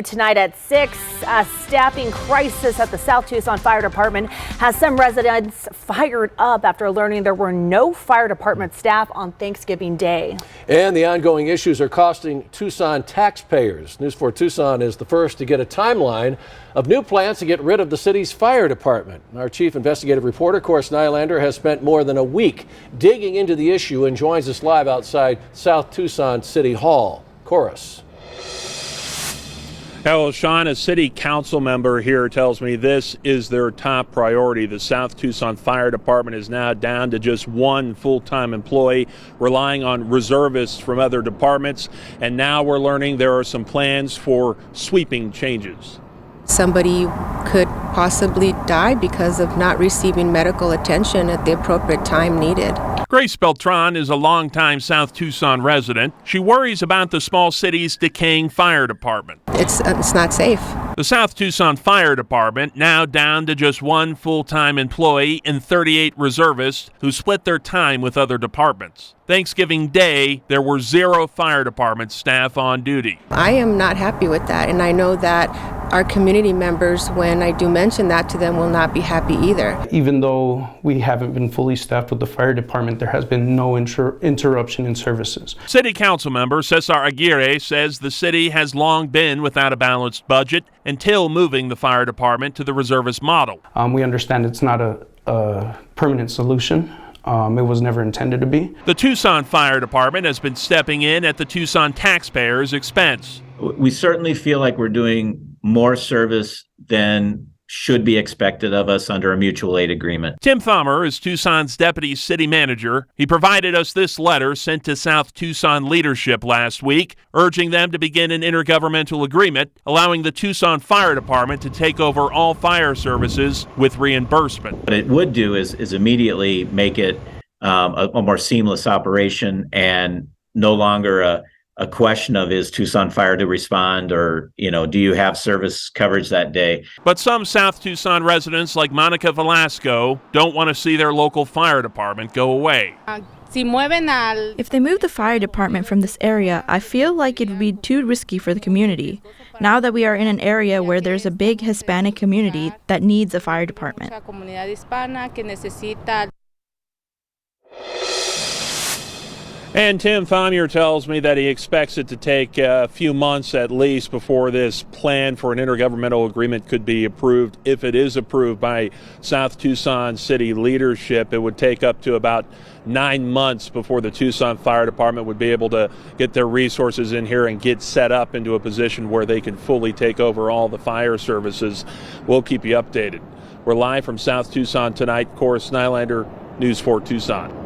Tonight at 6, a staffing crisis at the South Tucson Fire Department has some residents fired up after learning there were no fire department staff on Thanksgiving Day. And the ongoing issues are costing Tucson taxpayers. News 4 Tucson is the first to get a timeline of new plans to get rid of the city's fire department. Our chief investigative reporter, Cora Nylander, has spent more than a week digging into the issue and joins us live outside South Tucson City Hall. Chorus. Well, Sean, a city council member here tells me this is their top priority. The South Tucson Fire Department is now down to just one full-time employee, relying on reservists from other departments. And now we're learning there are some plans for sweeping changes. Somebody could possibly die because of not receiving medical attention at the appropriate time needed. Grace Beltran is a longtime South Tucson resident. She worries about the small city's decaying fire department. It's not safe. The South Tucson Fire Department now down to just one full-time employee and 38 reservists who split their time with other departments. Thanksgiving Day, there were 0 fire department staff on duty. I am not happy with that, and I know that our community members, when I do mention that to them, will not be happy either. Even though we haven't been fully staffed with the fire department, there has been no interruption in services. City Council member Cesar Aguirre says the city has long been without a balanced budget until moving the fire department to the reservist model. We understand it's not a permanent solution. It was never intended to be. The Tucson Fire Department has been stepping in at the Tucson taxpayers' expense. We certainly feel like we're doing more service than should be expected of us under a mutual aid agreement. Tim Thummer is Tucson's deputy city manager. He provided us this letter sent to South Tucson leadership last week, urging them to begin an intergovernmental agreement allowing the Tucson Fire Department to take over all fire services with reimbursement. What it would do is immediately make it a more seamless operation and no longer a question of is Tucson Fire to respond or, do you have service coverage that day? But some South Tucson residents like Monica Velasco don't want to see their local fire department go away. If they move the fire department from this area, I feel like it would be too risky for the community. Now that we are in an area where there's a big Hispanic community that needs a fire department. And Tim Thomyer tells me that he expects it to take a few months at least before this plan for an intergovernmental agreement could be approved. If it is approved by South Tucson city leadership, it would take up to about 9 months before the Tucson Fire Department would be able to get their resources in here and get set up into a position where they can fully take over all the fire services. We'll keep you updated. We're live from South Tucson tonight. Cora Nylander, News 4 Tucson.